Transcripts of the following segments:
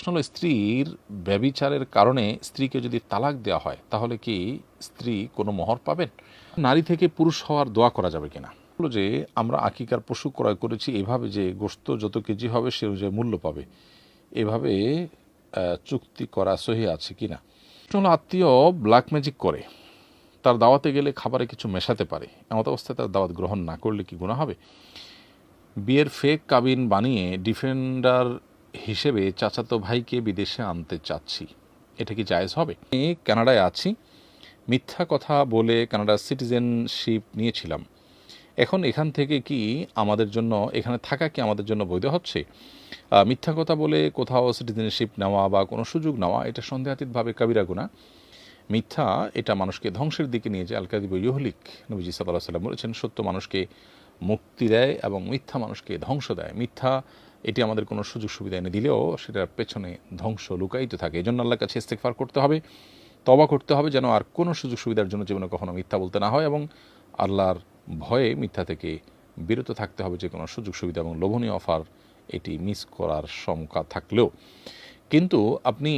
হলো স্ত্রীর ব্যভিচারের কারণে স্ত্রীকে যদি তালাক দেওয়া হয় তাহলে কি স্ত্রী কোনো মোহর পাবেন? নারী থেকে পুরুষ হওয়ার দোয়া করা যাবে কিনা? হলো যে আমরা আকিকার পশু ক্রয় করেছি এভাবে যে গোশত যত কেজি হবে সে অনুযায়ী মূল্য পাবে, এভাবে চুক্তি করা সহি আছে কিনা? হলো আত্মীয় ব্ল্যাক ম্যাজিক করে তার দাওয়াতে গেলে খাবারে কিছু মেশাতে পারে, এমত অবস্থায় তার দাওয়াত গ্রহণ না করলে কি গুনাহ হবে? বিয়ের ফেক কাবিন বানিয়ে ডিফেন্ডার হিসেবে চাচাতো ভাইকে বিদেশে আনতে চাচ্ছি, এটা কি জায়েজ হবে? আমি কানাডায় আছি, মিথ্যা কথা বলে কানাডার সিটিজেনশিপ নিয়েছিলাম, এখন এখান থেকে কি আমাদের জন্য, এখানে থাকা কি আমাদের জন্য বৈধ হচ্ছে? মিথ্যা কথা বলে কোথাও সিটিজেনশিপ নেওয়া বা কোনো সুযোগ নেওয়া এটা সন্দেহাতীতভাবে কাবিরা গুনাহ। মিথ্যা এটা মানুষকে ধ্বংসের দিকে নিয়ে যায়। আল কাযিবু ইউহলিক, নবীজি সাল্লাল্লাহু আলাইহি ওয়াসাল্লাম বলেছেন, সত্য মানুষকে মুক্তি দেয় এবং মিথ্যা মানুষকে ধ্বংস দেয়। মিথ্যা এটি আমাদের কোনো সুযোগ সুবিধা এনে দিলেও সেটার পেছনে ধ্বংস লুকায়িত থাকে। এই জন্য আল্লাহর কাছে ইস্তেগফার করতে হবে, তওবা করতে হবে যেন আর কোনো সুযোগ সুবিধার জন্য জীবনে কখনো মিথ্যা বলতে না হয়, এবং আল্লাহর ভয়ে মিথ্যা থেকে বিরত থাকতে হবে। যে কোনো সুযোগ সুবিধা এবং লোভনীয় অফার এটি মিস করার শঙ্কা থাকলেও। কিন্তু আপনি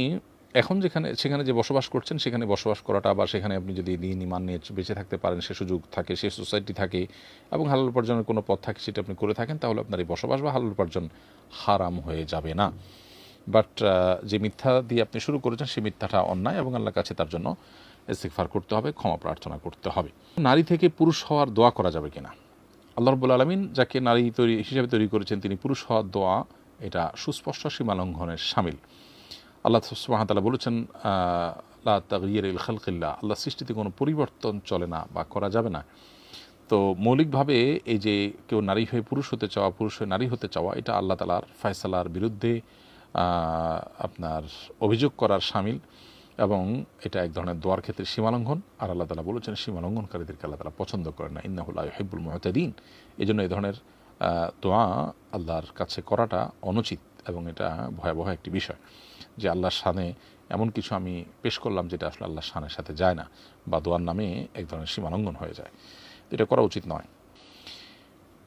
এখন সেখানে যে বসবাস করছেন সেখানে বসবাস করাটা, বা সেখানে আপনি যদি দিন ইমান নিয়ে বেঁচে থাকতে পারেন, সে সুযোগ থাকে, সে সোসাইটি থাকে এবং হালাল উপার্জনের কোনো পথ থাকে, সেটা আপনি করে থাকেন, তাহলে আপনার এই বসবাস বা হালাল উপার্জন হারাম হয়ে যাবে না। বাট যে মিথ্যা দিয়ে আপনি শুরু করেছেন সেই মিথ্যাটা অন্যায় এবং আল্লাহর কাছে তার জন্য ইস্তিগফার করতে হবে, ক্ষমা প্রার্থনা করতে হবে। নারী থেকে পুরুষ হওয়ার দোয়া করা যাবে কিনা? আল্লাহ রাব্বুল আলামিন যাকে নারী হিসেবে তৈরি করেছেন তিনি পুরুষ হওয়ার দোয়া এটা সুস্পষ্ট সীমালঙ্ঘনের শামিল। আল্লাহ সুবহানাহু ওয়া তাআলা বলেছেন, লা তাগয়িরা লিল খালকিল্লাহ, আল্লাহ সৃষ্টিতে কোনো পরিবর্তন চলে না বা করা যাবে না। তো মৌলিকভাবে এই যে কেউ নারী হয়ে পুরুষ হতে চাওয়া, পুরুষ হয়ে নারী হতে চাওয়া, এটা আল্লাহ তাআলার ফয়সালার বিরুদ্ধে আপনার অভিযোগ করার শামিল, এবং এটা এক ধরনের দোয়ার ক্ষেত্রে সীমালঙ্ঘন। আর আল্লাহ তাআলা বলেছেন সীমালঙ্ঘনকারীদেরকে আল্লাহ তাআলা পছন্দ করেন না, ইন্নাহু লা ইউহিব্বুল মুতাদিন। এই জন্য এই ধরনের দোয়া আল্লাহর কাছে করাটা অনুচিত এবং এটা ভয়াবহ একটি বিষয় যে আল্লাহর শানে এমন কিছু আমি পেশ করলাম যেটা আসলে আল্লাহর শানের সাথে যায় না, বা দোয়ার নামে এক ধরনের সীমালঙ্ঘন হয়ে যায়, এটা করা উচিত নয়।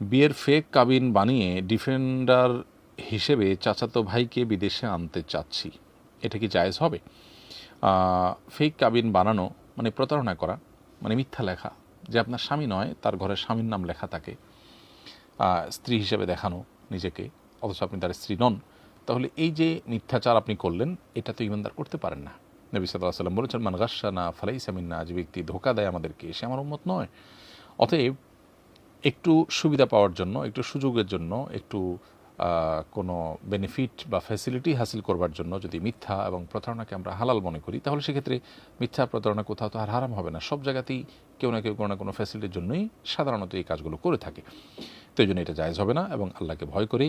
বিয়ের ফেক কাবিন বানিয়ে ডিফেন্ডার হিসেবে চাচাতো ভাইকে বিদেশে আনতে চাচ্ছি, এটা কি জায়েজ হবে? ফেক কাবিন বানানো মানে প্রতারণা করা, মানে মিথ্যা লেখা, যে আপনার স্বামী নয় তার ঘরে স্বামীর নাম লেখা থাকে, স্ত্রী হিসেবে দেখানো নিজেকে, অথচ আপনি তার স্ত্রী নন। তাহলে এই যে মিথ্যাচার আপনি করলেন, এটা তো ইমানদার করতে পারেন না। নবী সাল্লাল্লাহু আলাইহি ওয়াসাল্লাম বলেছেন, মান গাশশানা ফালাইসা মিন্না, যে ব্যক্তি ধোঁকা দেয় আমাদেরকে সে আমার উম্মত নয়। অতএব একটু সুবিধা পাওয়ার জন্য, একটু সুযোগের জন্য, একটু কোনো বেনিফিট বা ফ্যাসিলিটি হাসিল করবার জন্য যদি মিথ্যা এবং প্রতারণাকে আমরা হালাল মনে করি, তাহলে সেক্ষেত্রে মিথ্যা প্রতারণা কোথাও তো আর হারাম হবে না। সব জায়গাতেই কেউ না কেউ কোনো না কোনো ফ্যাসিলিটির জন্যই সাধারণত এই কাজগুলো করে থাকে। তো এই জন্য এটা জায়েজ হবে না, এবং আল্লাহকে ভয় করে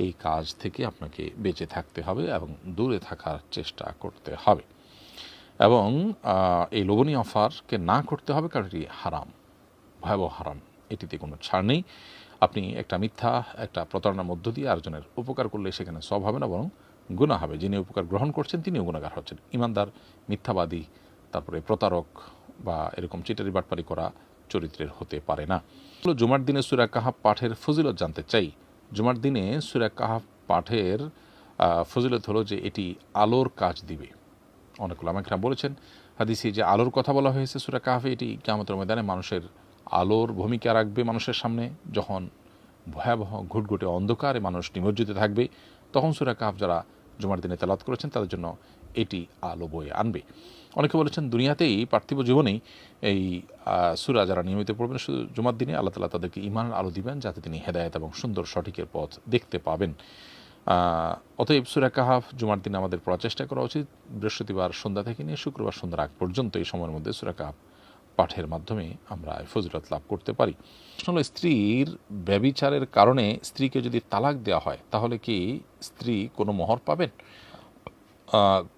এই কাজ থেকে আপনাকে বেঁচে থাকতে হবে এবং দূরে থাকার চেষ্টা করতে হবে, এবং এই লোভনীয় অফারকে না করতে হবে, কারণ এটি হারাম, ভয়াবহ হারাম, এটিতে কোনো ছাড় নেই। আপনি একটা মিথ্যা, একটা প্রতারণার মধ্য দিয়ে আরেকজনের উপকার করলে সেখানে সব হবে না, বরং গুনাহ হবে। যিনি উপকার গ্রহণ করছেন তিনিও গুনাহগার হচ্ছেন। ইমানদার মিথ্যাবাদী, তারপরে প্রতারক বা এরকম চিটারি বাটপারি করা চরিত্রের হতে পারে না। জুমার দিনে সূরা কাহাফ পাঠের ফজিলত জানতে চাই। জুমার দিনে সূরা কাহাফ পাঠের ফজিলত হলো যে এটি আলোর কাজ দিবে। অনেক উলামা কেরাম বলেছেন হাদিসে যে আলোর কথা বলা হয়েছে সূরা কাহাফে, এটি কিয়ামতের ময়দানে মানুষের আলোর ভূমিকা রাখবে। মানুষের সামনে যখন ভয়াবহ ঘুটঘুটে অন্ধকারে মানুষ নিমজ্জিত থাকবে, তখন সূরা কাহাফ যারা জুমার দিনে তেলাওয়াত করেছেন তাদের জন্য এটি আলো বয়ে আনবে। অনেকে বলেছেন দুনিয়াতেই, পার্থিব জীবনেই এই সূরা যারা নিয়মিত পড়বেন শুধু জুমার দিনে, আল্লাহ তাআলা তাদেরকে ঈমানের আলো দিবেন, যাতে তিনি হেদায়েত এবং সুন্দর সঠিকের পথ দেখতে পাবেন। অতএব সূরা কাহাফ জুমার দিনে আমাদের পড়ার চেষ্টা করা উচিত। বৃহস্পতিবার সন্ধ্যা থেকে নিয়ে শুক্রবার সন্ধ্যার আগ পর্যন্ত এই সময়ের মধ্যে সূরা কাহাফ পাঠের মাধ্যমে আমরা ফজিলত লাভ করতে পারি। স্ত্রীর ব্যভিচারের কারণে স্ত্রীকে যদি তালাক দেওয়া হয় তাহলে কি স্ত্রী কোনো মোহর পাবেন?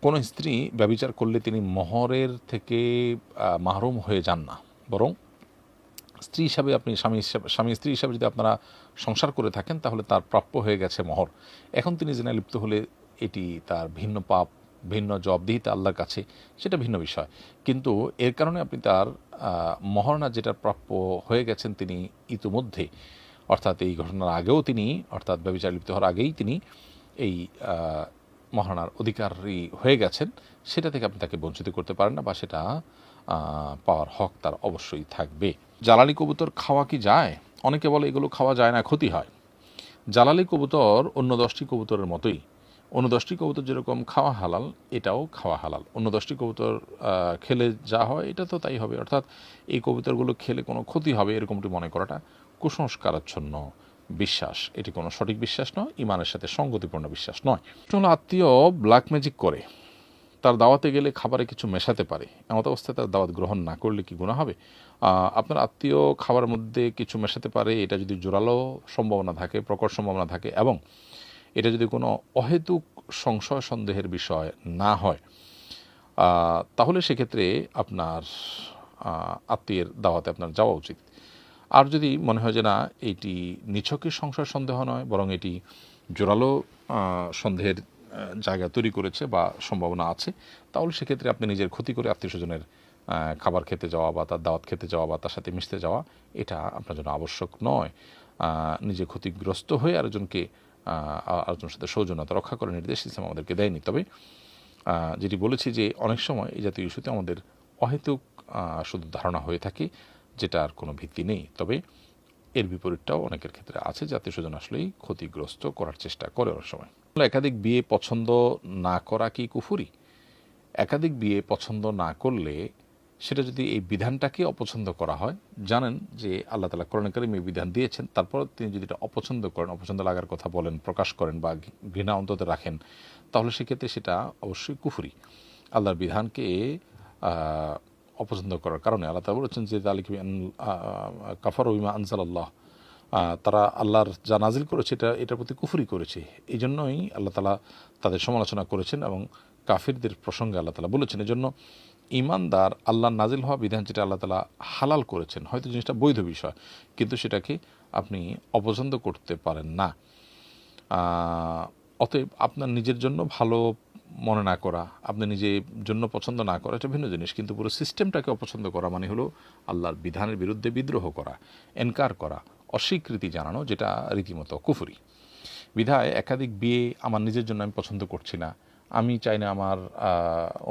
কোনো স্ত্রী ব্যভিচার করলে তিনি মোহরের থেকে মাহরুম হয়ে যান না, বরং স্ত্রী হিসাবে আপনি স্বামী স্ত্রী হিসাবে যদি আপনারা সংসার করে থাকেন তাহলে তার প্রাপ্য হয়ে গেছে মোহর। এখন তিনি জিনায় লিপ্ত হলে এটি তার ভিন্ন পাপ, ভিন্ন জবাবদিহিতা আল্লাহর কাছে, সেটা ভিন্ন বিষয়। কিন্তু এর কারণে আপনি তার মহারণা যেটা প্রাপ্য হয়ে গেছেন তিনি ইতিমধ্যে, অর্থাৎ এই ঘটনার আগেও তিনি, অর্থাৎ ব্যভিচার লিপ্ত হওয়ার আগেই তিনি এই মহারণার অধিকারী হয়ে গেছেন, সেটা থেকে আপনি তাকে বঞ্চিত করতে পারেন না, বা সেটা পাওয়ার হক তার অবশ্যই থাকবে। জ্বালানি কবুতর খাওয়া কি যায়? অনেকে বলে এগুলো খাওয়া যায় না, ক্ষতি হয়। জ্বালালি কবুতর অন্য 10টি কবুতরের মতোই। অন্য 10টি কবুতর যেরকম খাওয়া হালাল, এটাও খাওয়া হালাল। অন্য 10টি কবুতর খেলে যা হয় এটা তো তাই হবে। অর্থাৎ এই কবুতরগুলো খেলে কোনো ক্ষতি হবে এরকমটি মনে করাটা কুসংস্কারাচ্ছন্ন বিশ্বাস। এটি কোনো সঠিক বিশ্বাস নয়, ইমানের সাথে সঙ্গতিপূর্ণ বিশ্বাস নয়। হলো আত্মীয় ব্ল্যাক ম্যাজিক করে তার দাওয়াতে গেলে খাবারে কিছু মেশাতে পারে, এমত অবস্থায় তার দাওয়াত গ্রহণ না করলে কি গুনাহ হবে? আপনার আত্মীয় খাবারের মধ্যে কিছু মেশাতে পারে, এটা যদি জোরালো সম্ভাবনা থাকে, প্রকট সম্ভাবনা থাকে, এবং এটা যদি কোনো অহেতুক সংশয় সন্দেহের বিষয় না হয়, তাহলে সেক্ষেত্রে আপনার আত্মীয়ের দাওয়াতে আপনার যাওয়া উচিত। আর যদি মনে হয় যে না, এটি নিছকের সংশয় সন্দেহ নয়, বরং এটি জোরালো সন্দেহের জায়গা তৈরি করেছে বা সম্ভাবনা আছে, তাহলে সেক্ষেত্রে আপনি নিজের ক্ষতি করে আত্মীয় স্বজনের খাবার খেতে যাওয়া বা তার দাওয়াত খেতে যাওয়া বা তার সাথে মিশতে যাওয়া, এটা আপনার জন্য আবশ্যক নয়। নিজে ক্ষতিগ্রস্ত হয়ে আরেকজনের সাথে সৌজন্যতা রক্ষা করার নির্দেশ ইসলাম আমাদেরকে দেয়নি। তবে যেটি বলেছি যে অনেক সময় এই জাতীয় ইস্যুতে আমাদের অহেতুক শুধু ধারণা হয়ে থাকে, যেটার কোনো ভিত্তি নেই। তবে এর বিপরীতটাও অনেকের ক্ষেত্রে আছে, যে আত্মীয় স্বজন আসলেই ক্ষতিগ্রস্ত করার চেষ্টা করে অনেক সময়। একাধিক বিয়ে পছন্দ না করা কি কুফরি? একাধিক বিয়ে পছন্দ না করলে, সেটা যদি এই বিধানটাকে অপছন্দ করা হয়, জানেন যে আল্লাহ তাআলা কোরআনে কারিমে এই বিধান দিয়েছেন, তারপর তিনি যদি এটা অপছন্দ করেন, অপছন্দ লাগার কথা বলেন, প্রকাশ করেন বা ঘৃণা অন্তত রাখেন, তাহলে সেক্ষেত্রে সেটা অবশ্যই কুফরি। আল্লাহর বিধানকে অপছন্দ করার কারণে আল্লাহ তাআলা বলেছেন যে কাফারু বিমা আনজালাল্লাহ, তারা আল্লাহর যা নাজিল করেছে এটার প্রতি কুফরি করেছে। এই জন্যই আল্লাহ তাআলা তাদের সমালোচনা করেছেন এবং কাফিরদের প্রসঙ্গে আল্লাহ তাআলা বলেছেন। এজন্য ঈমানদার আল্লাহর নাজিল হওয়া বিধান যেটা আল্লাহ তাআলা হালাল করেছেন, হয়তো জিনিসটা বৈধ বিষয়, কিন্তু সেটাকে আপনি অপছন্দ করতে পারেন না। অতএব আপনার নিজের জন্য ভালো মনে না করা, আপনি নিজের জন্য পছন্দ না করা, এটা ভিন্ন জিনিস। কিন্তু পুরো সিস্টেমটাকে অপছন্দ করা মানে হলো আল্লাহর বিধানের বিরুদ্ধে বিদ্রোহ করা, এনকার করা, অস্বীকৃতি জানানো, যেটা রীতিমতো কুফরি। বিধায় একাধিক বিয়ে আমার নিজের জন্য আমি পছন্দ করছি না, আমি চাই না আমার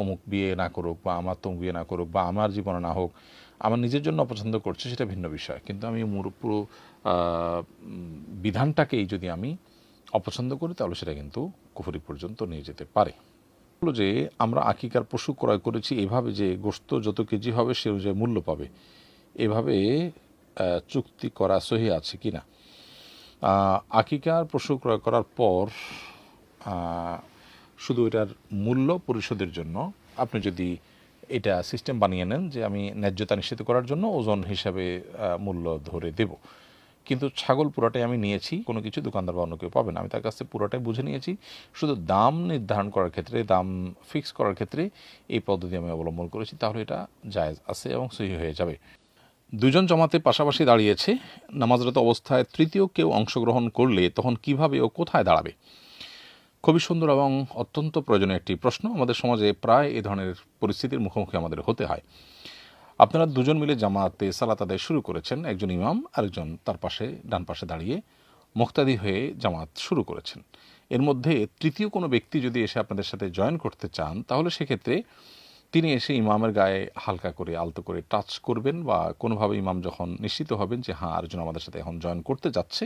অমুক বিয়ে না করুক বা আমার তমুক বিয়ে না করুক বা আমার জীবনে না হোক, আমার নিজের জন্য অপছন্দ করছি, সেটা ভিন্ন বিষয়। কিন্তু আমি পুরো বিধানটাকেই যদি আমি অপছন্দ করি, তাহলে সেটা কিন্তু কুফরি পর্যন্ত নিয়ে যেতে পারে। হলো যে আমরা আকিকার পশু ক্রয় করেছি এভাবে যে গোশত যত কেজি হবে সে অনুযায়ী মূল্য পাবে, এভাবে চুক্তি করা সহি আছে কি না? আকিকার পশু ক্রয় করার পর শুধু এটার মূল্য পরিশোধের জন্য আপনি যদি এটা সিস্টেম বানিয়ে নেন যে আমি ন্যায্যতা নিশ্চিত করার জন্য ওজন হিসাবে মূল্য ধরে দেব, কিন্তু ছাগল পুরোটাই আমি নিয়েছি, কোনো কিছু দোকানদার বা অন্য কেউ পাবে না, আমি তার কাছ থেকে পুরোটাই বুঝে নিয়েছি, শুধু দাম নির্ধারণ করার ক্ষেত্রে, দাম ফিক্স করার ক্ষেত্রে এই পদ্ধতি আমি অবলম্বন করেছি, তাহলে এটা জায়েজ আছে এবং সহি হয়ে যাবে। দুজন জমাতে পাশাপাশি দাঁড়িয়েছে, নামাজরত অবস্থায় তৃতীয় কেউ অংশগ্রহণ করলে তখন কিভাবে ও কোথায় দাঁড়াবে? খুবই সুন্দর এবং অত্যন্ত প্রয়োজনীয় একটি প্রশ্ন। আমাদের সমাজে প্রায় এ ধরনের পরিস্থিতির মুখোমুখি আমাদের হতে হয়। আপনারা দুজন মিলে জামাতে সালাত আদায় শুরু করেছেন, একজন ইমাম আরেকজন তার পাশে ডান পাশে দাঁড়িয়ে মুক্তাদি হয়ে জামাত শুরু করেছেন। এর মধ্যে তৃতীয় কোনো ব্যক্তি যদি এসে আপনাদের সাথে জয়েন করতে চান, তাহলে সেক্ষেত্রে তিনি এসে ইমামের গায়ে হালকা করে আলতো করে টাচ করবেন, বা কোনোভাবে ইমাম যখন নিশ্চিত হবেন যে হ্যাঁ আরেকজন আমাদের সাথে এখন জয়েন করতে যাচ্ছে,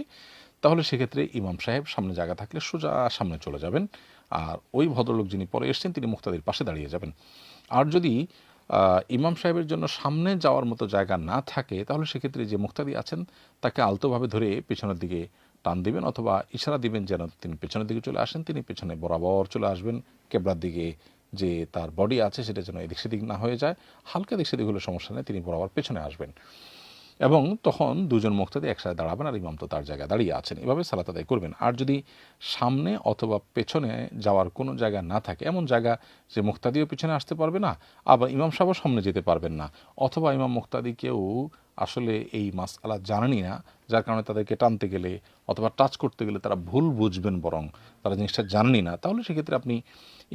তাহলে সেক্ষেত্রে ইমাম সাহেব সামনে জায়গা থাকলে সোজা সামনে চলে যাবেন, আর ওই ভদ্রলোক যিনি পরে এসছেন তিনি মুক্তাদির পাশে দাঁড়িয়ে যাবেন। আর যদি ইমাম সাহেবের জন্য সামনে যাওয়ার মতো জায়গা না থাকে, তাহলে সেক্ষেত্রে যে মুক্তাদি আছেন তাকে আলতোভাবে ধরে পেছনের দিকে টান দিবেন, অথবা ইশারা দিবেন যেন তিনি পেছনের দিকে চলে আসেন, তিনি পেছনে বরাবর চলে আসবেন, কেবলার দিকে যে তার বডি আছে সেটা যেন এদিক সেদিক না হয়ে যায়, হালকা দিক সেদিক হলে সমস্যা নেই, তিনি বরাবর পেছনে আসবেন, এবং তখন দুজন মুক্তাদি একসাথে দাঁড়াবেন আর ইমাম তো তার জায়গায় দাঁড়িয়ে আছেন, এভাবে সালাত আদায় করবেন। আর যদি সামনে অথবা পেছনে যাওয়ার কোনো জায়গা না থাকে, এমন জায়গা যে মুক্তাদিও পেছনে আসতে পারবে না, আবার ইমাম সাহেবও সামনে যেতে পারবেন না, অথবা ইমাম মুক্তাদি কেউ আসলে এই মাসআলা জানেনই না, যার কারণে তাদেরকে টানতে গেলে অথবা টাচ করতে গেলে তারা ভুল বুঝবেন, বরং তারা জিনিসটা জানেনই না, তাহলে সেক্ষেত্রে আপনি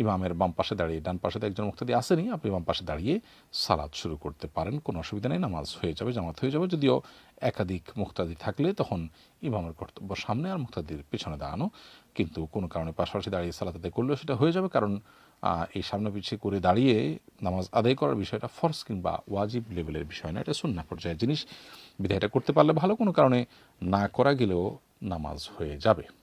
ইমামের বাম পাশে দাঁড়িয়ে, ডান পাশে তো একজন মুক্তাদি আসেনি, আপনি বাম পাশে দাঁড়িয়ে সালাত শুরু করতে পারেন, কোনো অসুবিধা নেই, নামাজ হয়ে যাবে, জামাত হয়ে যাবে। যদিও একাধিক মুক্তাদি থাকলে তখন ইমামের কর্তব্য সামনে আর মুক্তাদির পেছনে দাঁড়ানো, কিন্তু কোনো কারণে পাশাপাশি দাঁড়িয়ে সালাত আদায় করলেও সেটা হয়ে যাবে, কারণ এই সামনে পিছিয়ে করে দাঁড়িয়ে নামাজ আদায় করার বিষয়টা ফরজ কিংবা ওয়াজিব লেভেলের বিষয় না, এটা সুন্নাহ পর্যায়ের জিনিস। বিধায় এটা করতে পারলে ভালো, কোনো কারণে না করা গেলেও নামাজ হয়ে যাবে।